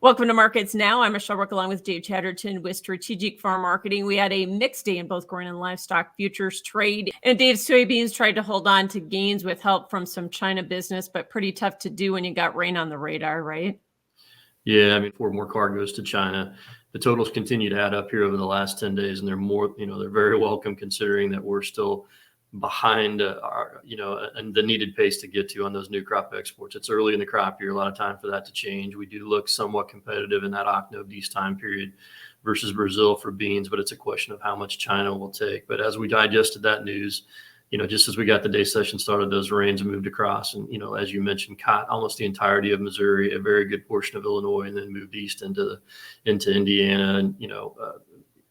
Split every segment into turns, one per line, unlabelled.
Welcome to Markets Now. I'm Michelle Rook along with Dave Chatterton with Strategic Farm Marketing. We had a mixed day in both corn and livestock futures trade. And Dave, soybeans tried to hold on to gains with help from some China business, but pretty tough to do when you got rain on the radar, right?
Yeah, I mean, 4 more cargoes to China. The totals continue to add up here over the last 10 days, and they're more, they're very welcome considering that we're still behind and the needed pace to get to on those new crop exports. It's early in the crop year, a lot of time for that to change. We do look somewhat competitive in that October time period versus Brazil for beans, but it's a question of how much China will take. But as we digested that news, just as we got the day session started, those rains moved across and, as you mentioned, caught almost the entirety of Missouri, a very good portion of Illinois, and then moved east into Indiana. And,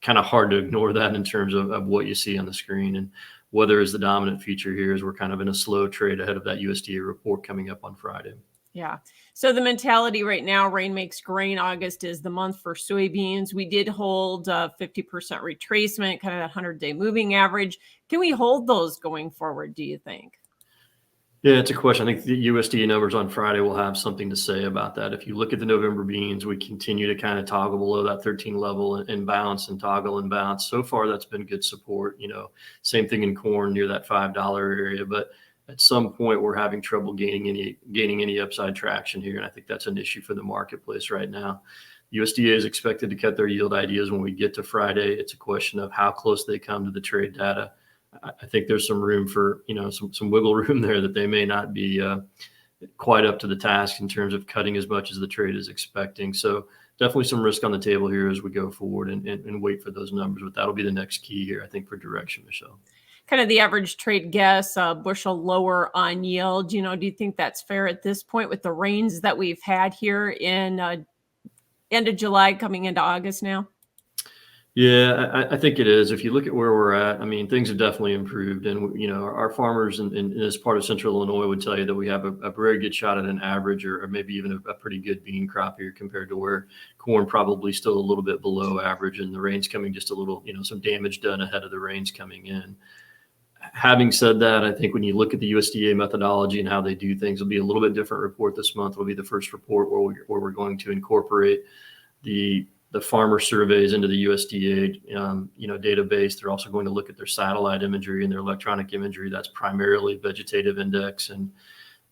kind of hard to ignore that in terms of what you see on the screen. And weather is the dominant feature here as we're kind of in a slow trade ahead of that USDA report coming up on Friday.
Yeah. So the mentality right now, rain makes grain. August is the month for soybeans. We did hold 50% retracement, kind of a 100-day moving average. Can we hold those going forward, do you think?
Yeah, it's a question. I think the USDA numbers on Friday will have something to say about that. If you look at the November beans, we continue to kind of toggle below that 13 level and bounce and toggle and bounce. So far, that's been good support. Same thing in corn near that $5 area. But at some point, we're having trouble gaining any upside traction here. And I think that's an issue for the marketplace right now. USDA is expected to cut their yield ideas when we get to Friday. It's a question of how close they come to the trade data. I think there's some room for, some wiggle room there that they may not be quite up to the task in terms of cutting as much as the trade is expecting. So definitely some risk on the table here as we go forward and wait for those numbers. But that'll be the next key here, I think, for direction, Michelle.
Kind of the average trade guess, bushel lower on yield. Do you think that's fair at this point with the rains that we've had here in end of July coming into August now?
Yeah, I think it is. If you look at where we're at, I mean, things have definitely improved. And, our farmers in this part of central Illinois would tell you that we have a very good shot at an average or maybe even a pretty good bean crop here compared to where corn probably still a little bit below average and the rains coming just a little, some damage done ahead of the rains coming in. Having said that, I think when you look at the USDA methodology and how they do things, it'll be a little bit different report this month. It'll be the first report where we're going to incorporate the farmer surveys into the USDA, database. They're also going to look at their satellite imagery and their electronic imagery. That's primarily vegetative index and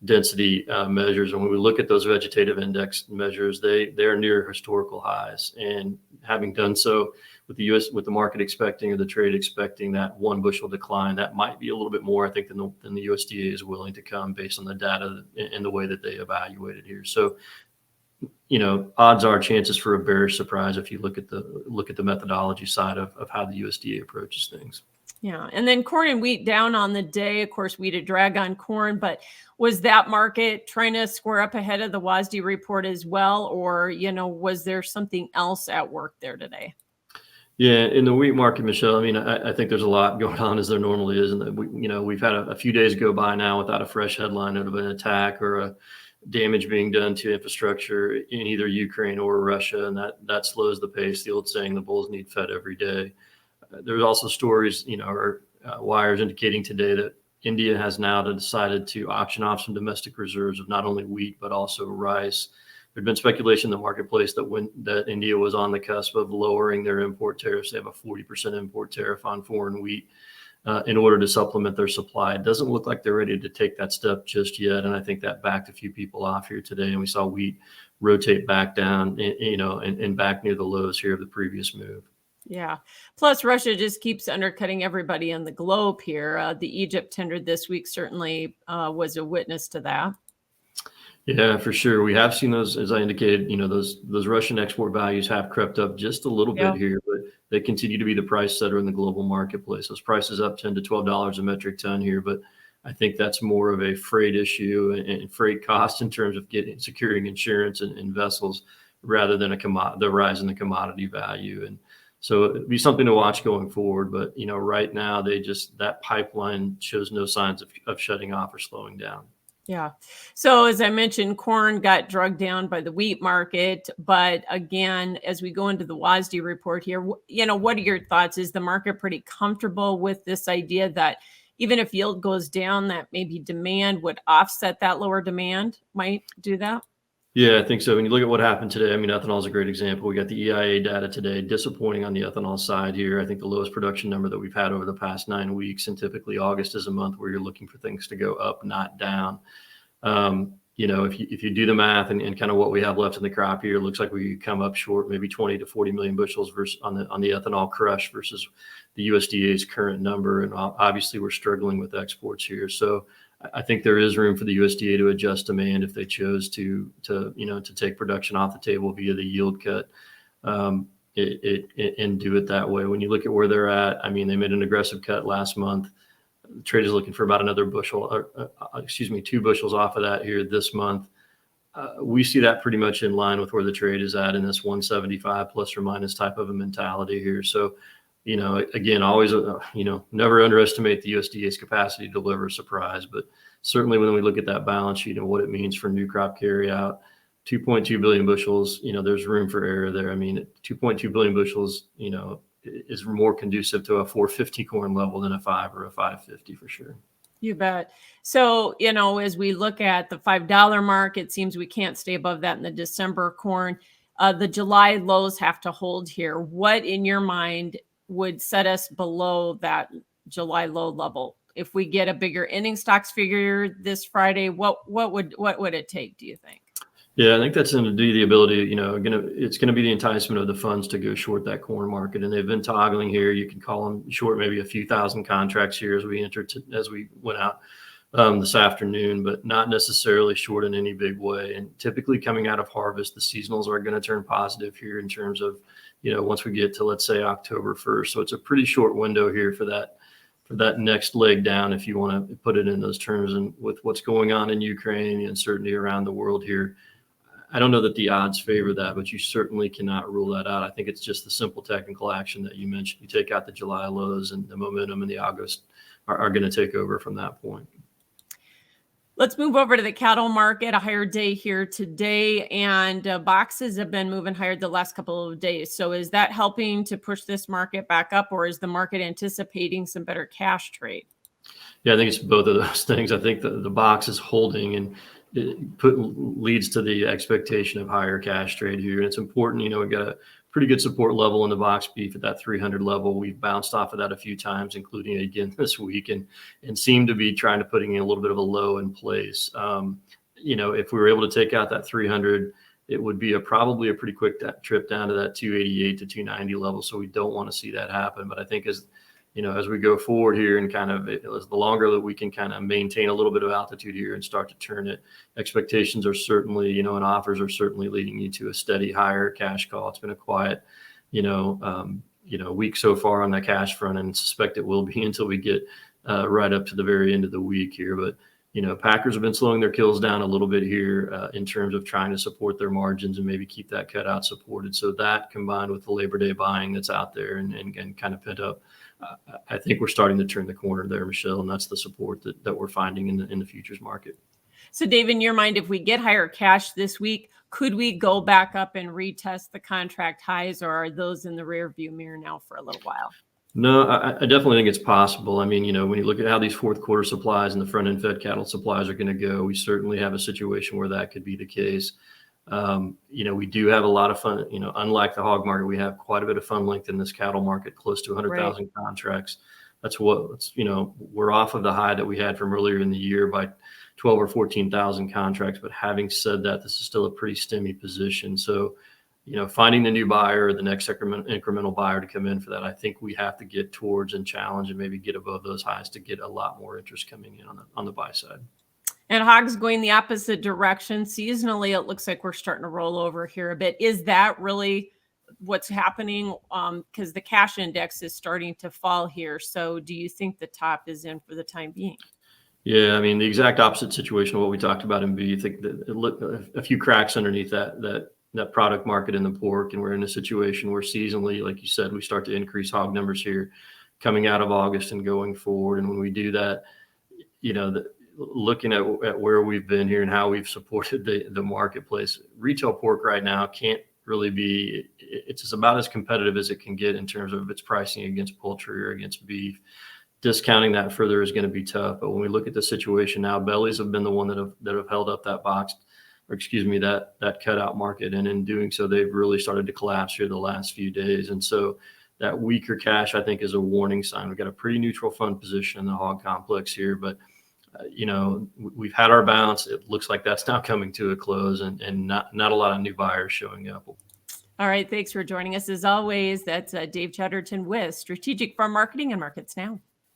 density measures. And when we look at those vegetative index measures, they are near historical highs. And having done so with the market expecting or the trade expecting that 1 bushel decline, that might be a little bit more, I think, than the USDA is willing to come based on the data and the way that they evaluated here. So, odds are chances for a bearish surprise if you look at the methodology side of how the USDA approaches things.
Yeah. And then corn and wheat down on the day. Of course, wheat a drag on corn, but was that market trying to square up ahead of the WASDE report as well? Or, was there something else at work there today?
Yeah, in the wheat market, Michelle, I mean, I think there's a lot going on as there normally is. And we've had a few days go by now without a fresh headline of an attack or a damage being done to infrastructure in either Ukraine or Russia, and that slows the pace. The old saying, the bulls need fed every day. There's also stories, or wires indicating today that India has now decided to auction off some domestic reserves of not only wheat, but also rice. There'd been speculation in the marketplace that India was on the cusp of lowering their import tariffs. They have a 40% import tariff on foreign wheat. In order to supplement their supply. It doesn't look like they're ready to take that step just yet. And I think that backed a few people off here today. And we saw wheat rotate back down, and back near the lows here of the previous move.
Yeah. Plus, Russia just keeps undercutting everybody on the globe here. The Egypt tender this week certainly was a witness to that.
Yeah, for sure. We have seen those, as I indicated, those Russian export values have crept up just a little bit here, but they continue to be the price setter in the global marketplace. Those prices up $10 to $12 a metric ton here, but I think that's more of a freight issue and freight cost in terms of securing insurance and vessels rather than the rise in the commodity value. And so it'd be something to watch going forward. But, right now that pipeline shows no signs of shutting off or slowing down.
Yeah. So as I mentioned, corn got drugged down by the wheat market. But again, as we go into the WASDE report here, what are your thoughts? Is the market pretty comfortable with this idea that even if yield goes down, that maybe demand would offset that lower demand, might do that?
Yeah, I think so. When you look at what happened today, I mean, ethanol is a great example. We got the EIA data today, disappointing on the ethanol side here. I think the lowest production number that we've had over the past 9 weeks, and typically August is a month where you're looking for things to go up, not down. If you do the math and kind of what we have left in the crop here, it looks like we could come up short maybe 20 to 40 million bushels versus on the ethanol crush versus the USDA's current number. And obviously we're struggling with exports here. So I think there is room for the USDA to adjust demand if they chose to take production off the table via the yield cut, and do it that way. When you look at where they're at, I mean, they made an aggressive cut last month. The trade is looking for about another 2 bushels off of that here this month. We see that pretty much in line with where the trade is at in this 175 plus or minus type of a mentality here. So, again, always, never underestimate the USDA's capacity to deliver a surprise. But certainly when we look at that balance sheet and what it means for new crop carryout, 2.2 billion bushels, there's room for error there. I mean, 2.2 billion bushels, is more conducive to a 450 corn level than a 5 or a 550 for sure.
You bet. So, as we look at the $5 mark, it seems we can't stay above that in the December corn. The July lows have to hold here. What in your mind would set us below that July low level? If we get a bigger ending stocks figure this Friday, what would it take, do you think?
Yeah, I think that's going to be the ability, it's going to be the enticement of the funds to go short that corn market. And they've been toggling here. You can call them short, maybe a few thousand contracts here as we went out this afternoon, but not necessarily short in any big way. And typically coming out of harvest, the seasonals are going to turn positive here in terms of, once we get to, let's say, October 1st. So it's a pretty short window here for that next leg down, if you want to put it in those terms. And with what's going on in Ukraine and the uncertainty around the world here, I don't know that the odds favor that, but you certainly cannot rule that out. I think it's just the simple technical action that you mentioned. You take out the July lows and the momentum in the August are going to take over from that point.
Let's move over to the cattle market, a higher day here today, and boxes have been moving higher the last couple of days. So is that helping to push this market back up, or is the market anticipating some better cash trade?
Yeah, I think it's both of those things. I think the box is holding and it leads to the expectation of higher cash trade here. And it's important, we've got a pretty good support level in the box beef at that 300 level. We've bounced off of that a few times, including again this week, and seem to be trying to putting in a little bit of a low in place. If we were able to take out that 300, it would be probably a pretty quick trip down to that 288 to 290 level. So we don't want to see that happen. But I think as we go forward here and kind of as the longer that we can kind of maintain a little bit of altitude here and start to turn it, expectations are certainly, and offers are certainly leading you to a steady higher cash call. It's been a quiet, week so far on the cash front, and suspect it will be until we get right up to the very end of the week here. But, Packers have been slowing their kills down a little bit here in terms of trying to support their margins and maybe keep that cutout supported. So that combined with the Labor Day buying that's out there and kind of pent up, I think we're starting to turn the corner there, Michelle, and that's the support that we're finding in the futures market.
So, Dave, in your mind, if we get higher cash this week, could we go back up and retest the contract highs, or are those in the rear view mirror now for a little while?
No, I definitely think it's possible. I mean, when you look at how these fourth quarter supplies and the front end fed cattle supplies are going to go, we certainly have a situation where that could be the case. We do have a lot of fun, unlike the hog market, we have quite a bit of fund length in this cattle market, close to 100,000 contracts. We're off of the high that we had from earlier in the year by 12 or 14,000 contracts. But having said that, this is still a pretty stemmy position. So, finding the new buyer or the next incremental buyer to come in for that, I think we have to get towards and challenge and maybe get above those highs to get a lot more interest coming in on the buy side.
And hogs going the opposite direction. Seasonally, it looks like we're starting to roll over here a bit. Is that really what's happening? Because the cash index is starting to fall here. So do you think the top is in for the time being?
Yeah, I mean, the exact opposite situation of what we talked about in beef. I think that a few cracks underneath that product market in the pork, and we're in a situation where seasonally, like you said, we start to increase hog numbers here coming out of August and going forward. And when we do that, looking at where we've been here and how we've supported the marketplace, retail pork right now can't really be, it's just about as competitive as it can get in terms of its pricing against poultry or against beef. Discounting that further is going to be tough. But when we look at the situation now, bellies have been the one that have held up that or excuse me, that cutout market. And in doing so, they've really started to collapse here the last few days. And so that weaker cash, I think, is a warning sign. We've got a pretty neutral fund position in the hog complex here, but we've had our bounce. It looks like that's now coming to a close, and not a lot of new buyers showing up.
All right. Thanks for joining us. As always, that's Dave Chatterton with Strategic Farm Marketing and Markets Now.